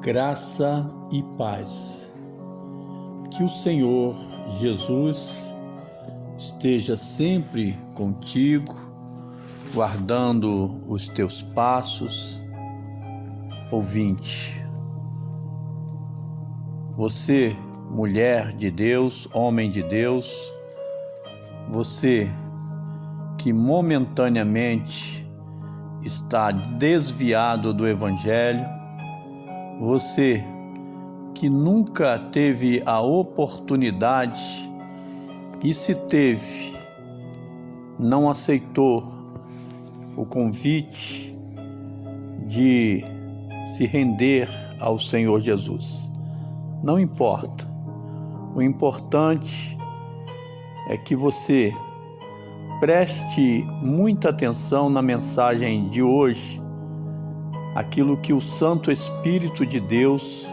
Graça e paz. Que o Senhor Jesus esteja sempre contigo, guardando os teus passos. Ouvinte, você, mulher de Deus, homem de Deus, você que momentaneamente está desviado do Evangelho, você que nunca teve a oportunidade e se teve, não aceitou o convite de se render ao Senhor Jesus. Não importa. O importante é que você preste muita atenção na mensagem de hoje, aquilo que o Santo Espírito de Deus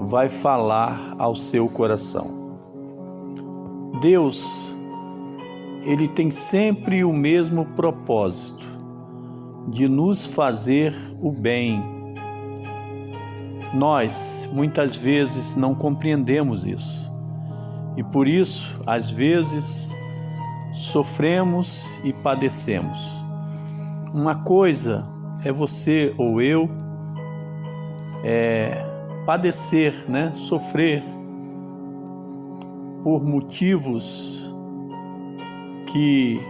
vai falar ao seu coração. Deus, Ele tem sempre o mesmo propósito, de nos fazer o bem. Nós, muitas vezes, não compreendemos isso. E por isso, às vezes, sofremos e padecemos. Uma coisa é você ou eu padecer, sofrer por motivos que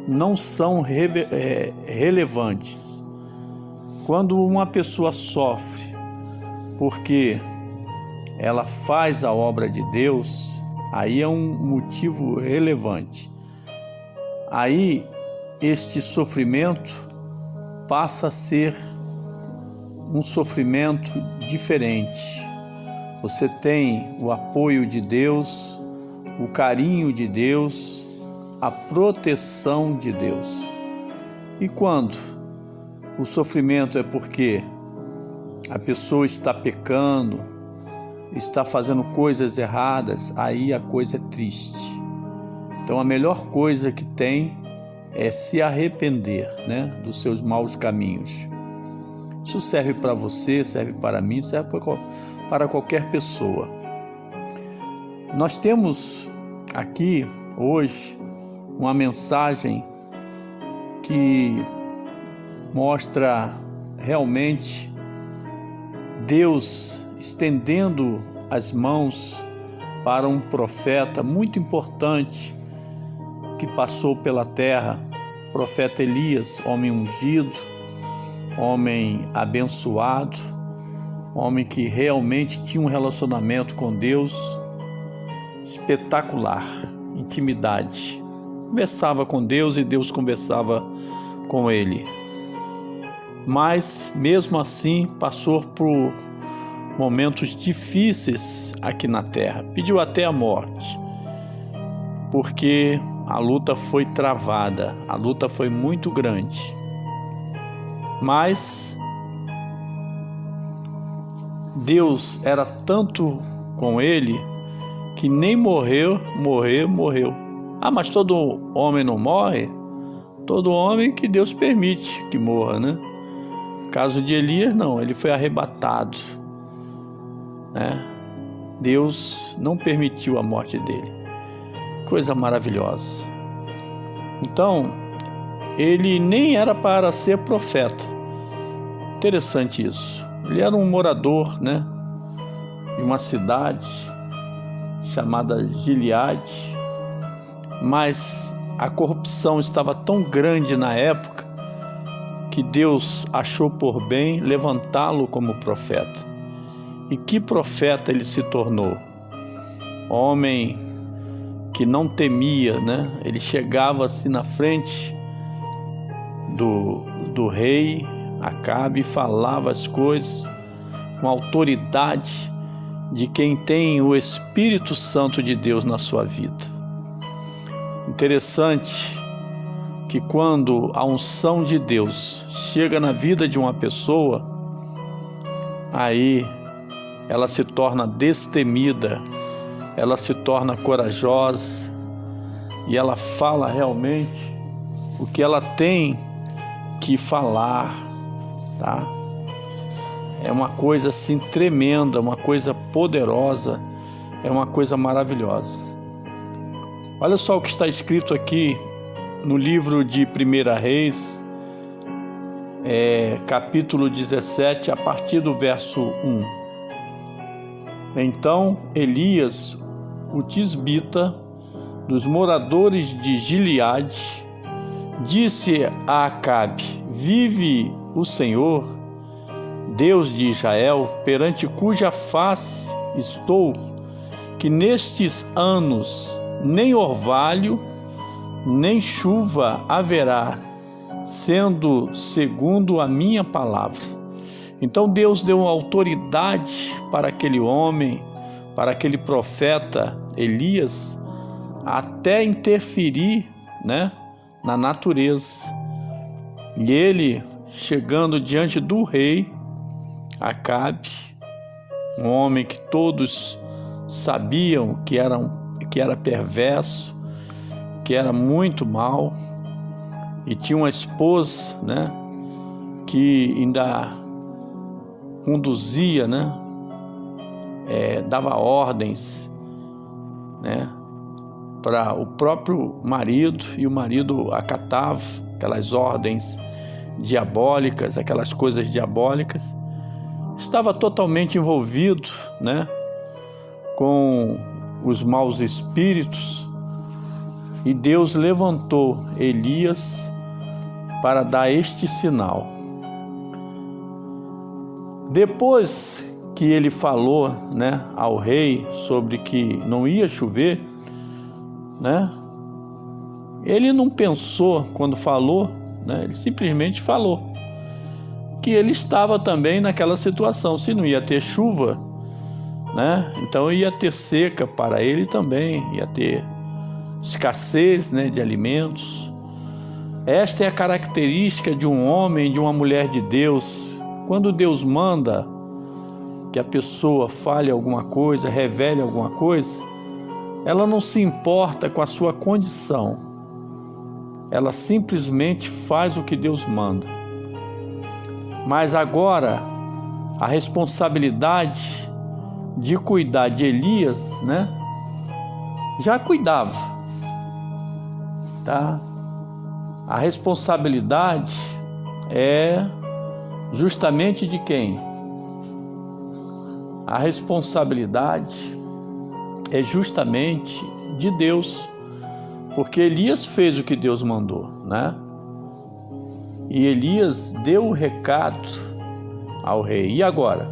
não são relevantes. Quando uma pessoa sofre porque ela faz a obra de Deus, aí é um motivo relevante. Aí este sofrimento passa a ser um sofrimento diferente. Você tem o apoio de Deus, o carinho de Deus, a proteção de Deus. E quando o sofrimento é porque a pessoa está pecando, está fazendo coisas erradas, aí a coisa é triste. Então a melhor coisa que tem é se arrepender, dos seus maus caminhos. Isso serve para você, serve para mim, serve para qualquer pessoa. Nós temos aqui hoje uma mensagem que mostra realmente Deus estendendo as mãos para um profeta muito importante que passou pela terra, o profeta Elias, homem ungido, homem abençoado, homem que realmente tinha um relacionamento com Deus espetacular, intimidade. Conversava com Deus e Deus conversava com ele. Mas, mesmo assim, passou por momentos difíceis aqui na terra. Pediu até a morte, porque a luta foi travada, a luta foi muito grande. Mas Deus era tanto com ele que nem morreu. Ah, mas todo homem não morre? Todo homem que Deus permite que morra, No caso de Elias, não, ele foi arrebatado, Deus não permitiu a morte dele. Coisa maravilhosa. Então, ele nem era para ser profeta. Interessante isso. Ele era um morador, de uma cidade chamada Gileade, mas a corrupção estava tão grande na época que Deus achou por bem levantá-lo como profeta. E que profeta ele se tornou? Homem que não temia, Ele chegava assim na frente do rei Acabe e falava as coisas com autoridade de quem tem o Espírito Santo de Deus na sua vida. Interessante que quando a unção de Deus chega na vida de uma pessoa, aí ela se torna destemida, ela se torna corajosa e ela fala realmente o que ela tem que falar, tá? é uma coisa assim tremenda, uma coisa poderosa, é uma coisa maravilhosa. Olha só o que está escrito aqui no livro de 1 Reis, capítulo 17, a partir do verso 1. Então Elias, o tisbita, dos moradores de Gileade, disse a Acabe: vive o Senhor, Deus de Israel, perante cuja face estou, que nestes anos nem orvalho, nem chuva haverá, sendo segundo a minha palavra. Então Deus deu autoridade para aquele homem, para aquele profeta Elias, até interferir, na natureza. E ele, chegando diante do rei Acabe, um homem que todos sabiam que era perverso, que era muito mal, e tinha uma esposa, que ainda conduzia, dava ordens, para o próprio marido, e o marido acatava aquelas ordens diabólicas, aquelas coisas diabólicas. Estava totalmente envolvido, com os maus espíritos, e Deus levantou Elias para dar este sinal. Depois que ele falou, ao rei sobre que não ia chover, ele não pensou quando falou, ele simplesmente falou que ele estava também naquela situação. Se não ia ter chuva, então ia ter seca para ele também, ia ter escassez, de alimentos. Esta é a característica de um homem, de uma mulher de Deus. Quando Deus manda que a pessoa fale alguma coisa, revele alguma coisa, ela não se importa com a sua condição, ela simplesmente faz o que Deus manda. Mas agora, a responsabilidade de cuidar de Elias, já cuidava, tá? A responsabilidade é justamente de quem? A responsabilidade é justamente de Deus, porque Elias fez o que Deus mandou, E Elias deu o recado ao rei. E agora?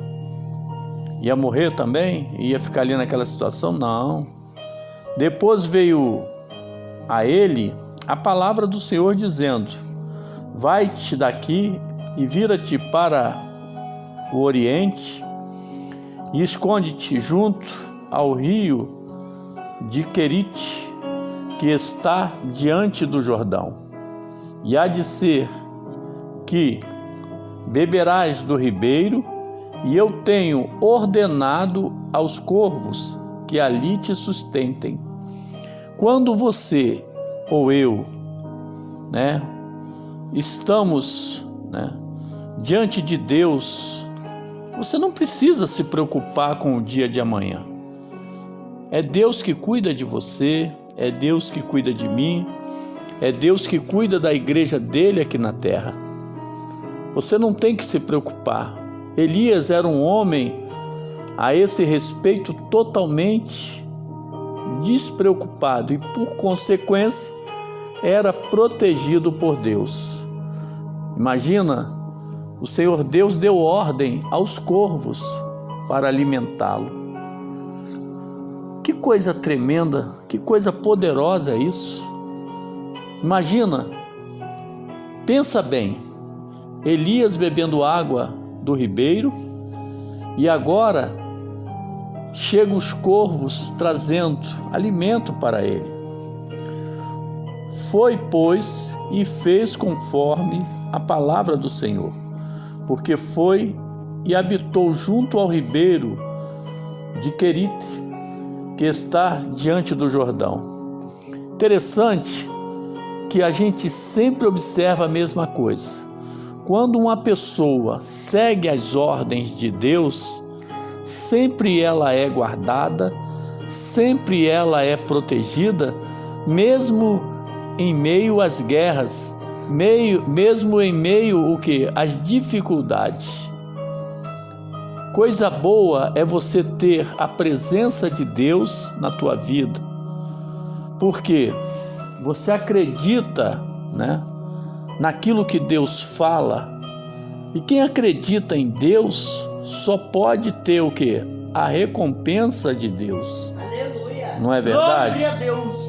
Ia morrer também? Ia ficar ali naquela situação? Não. Depois veio a ele a palavra do Senhor dizendo: vai-te daqui e vira-te para o oriente e esconde-te junto ao rio de Querite, que está diante do Jordão. E há de ser que beberás do ribeiro, e eu tenho ordenado aos corvos que ali te sustentem. Quando você ou eu, estamos, diante de Deus, você não precisa se preocupar com o dia de amanhã. É Deus que cuida de você, é Deus que cuida de mim, é Deus que cuida da igreja dele aqui na terra. Você não tem que se preocupar. Elias era um homem, a esse respeito, totalmente despreocupado e, por consequência, era protegido por Deus. Imagina, o Senhor Deus deu ordem aos corvos para alimentá-lo. Que coisa tremenda, que coisa poderosa é isso. Imagina, pensa bem, Elias bebendo água do ribeiro, e agora chegam os corvos trazendo alimento para ele. Foi, pois, e fez conforme a palavra do Senhor, porque foi e habitou junto ao ribeiro de Querite, que está diante do Jordão. Interessante que a gente sempre observa a mesma coisa. quando uma pessoa segue as ordens de Deus, sempre ela é guardada, sempre ela é protegida, mesmo em meio às guerras, mesmo em meio às dificuldades. Coisa boa é você ter a presença de Deus na tua vida, porque você acredita, né, naquilo que Deus fala, e quem acredita em Deus só pode ter o quê? A recompensa de Deus. Aleluia! Não é verdade? Glória a Deus!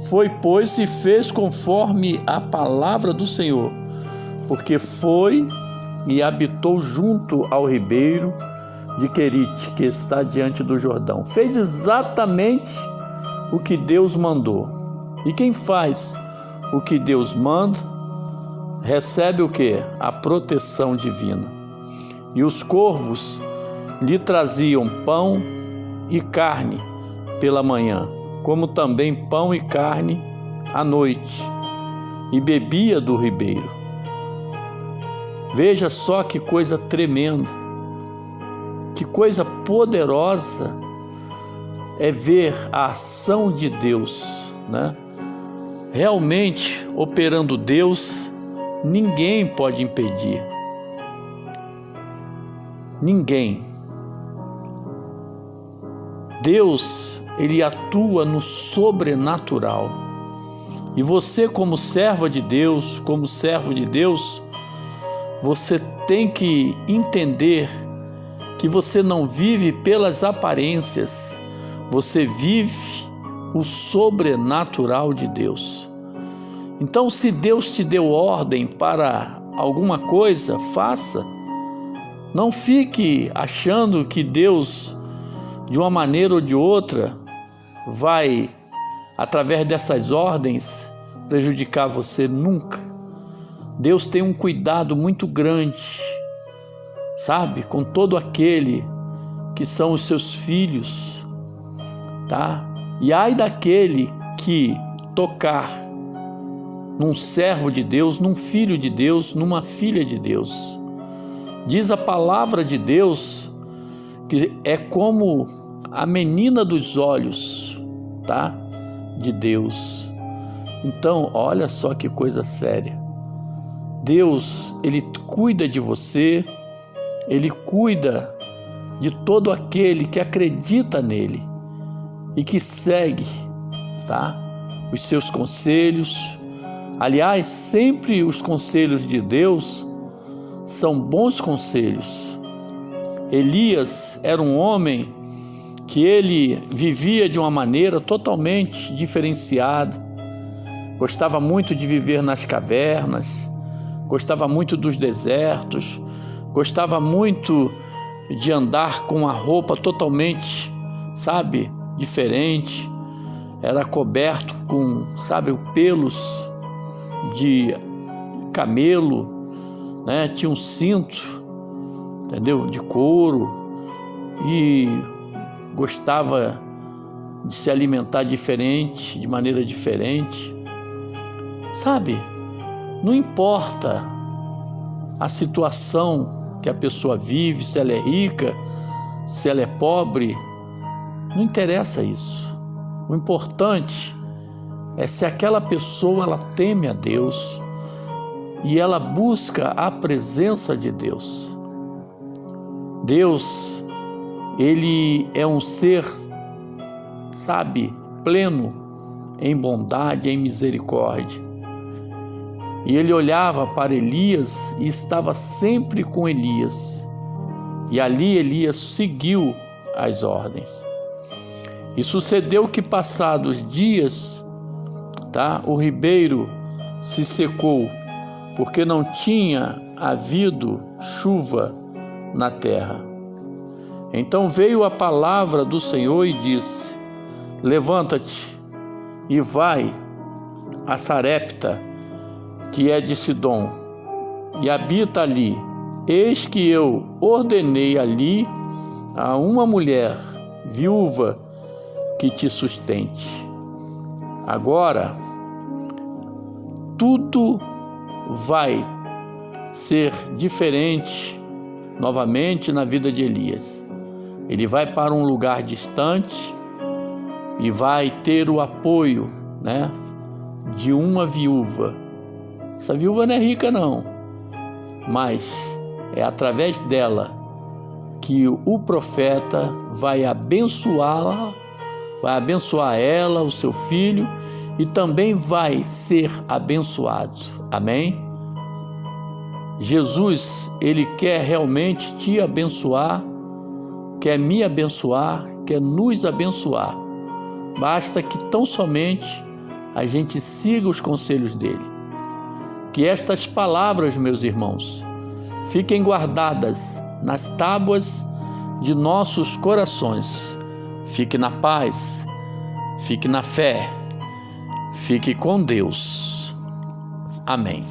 Foi, pois, e fez conforme a palavra do Senhor, porque foi e habitou junto ao ribeiro de Querite, que está diante do Jordão. Fez exatamente o que Deus mandou. E quem faz o que Deus manda, recebe o quê? A proteção divina. E os corvos lhe traziam pão e carne pela manhã, como também pão e carne à noite, e bebia do ribeiro. Veja só que coisa tremenda, que coisa poderosa é ver a ação de Deus, né? Realmente, operando Deus, ninguém pode impedir. Ninguém. Deus, ele atua no sobrenatural. E você, como serva de Deus, como servo de Deus, você tem que entender que você não vive pelas aparências, você vive o sobrenatural de Deus. Então, se Deus te deu ordem para alguma coisa, faça. Não fique achando que Deus, de uma maneira ou de outra, vai, através dessas ordens, prejudicar você. Nunca. Deus tem um cuidado muito grande, sabe, com todo aquele que são os seus filhos, tá? E ai daquele que tocar num servo de Deus, num filho de Deus, numa filha de Deus. Diz a palavra de Deus que é como a menina dos olhos, tá? De Deus. Então, olha só que coisa séria. Deus, ele cuida de você, ele cuida de todo aquele que acredita nele e que segue, tá? Os seus conselhos. Aliás, sempre os conselhos de Deus são bons conselhos. Elias era um homem que ele vivia de uma maneira totalmente diferenciada. Gostava muito de viver nas cavernas, gostava muito dos desertos, gostava muito de andar com uma roupa totalmente, sabe, diferente. Era coberto com, sabe, pelos de camelo, né? Tinha um cinto, entendeu? De couro, e gostava de se alimentar diferente, de maneira diferente. Sabe, não importa a situação que a pessoa vive, se ela é rica, se ela é pobre, não interessa isso. O importante é se aquela pessoa ela teme a Deus e ela busca a presença de Deus. Deus, ele é um ser, sabe, pleno em bondade, em misericórdia. E ele olhava para Elias e estava sempre com Elias. E ali Elias seguiu as ordens. E sucedeu que, passados dias, tá, o ribeiro se secou, porque não tinha havido chuva na terra. Então veio a palavra do Senhor e disse: levanta-te e vai a Sarepta, que é de Sidom, e habita ali. Eis que eu ordenei ali a uma mulher viúva que te sustente. Agora tudo vai ser diferente novamente na vida de Elias. Ele vai para um lugar distante e vai ter o apoio, de uma viúva. Essa viúva não é rica não, mas é através dela que o profeta vai abençoá-la, vai abençoar ela, o seu filho, e também vai ser abençoado. Amém? Jesus, ele quer realmente te abençoar, quer me abençoar, quer nos abençoar. Basta que tão somente a gente siga os conselhos dele. Que estas palavras, meus irmãos, fiquem guardadas nas tábuas de nossos corações. Fique na paz, fique na fé, fique com Deus. Amém.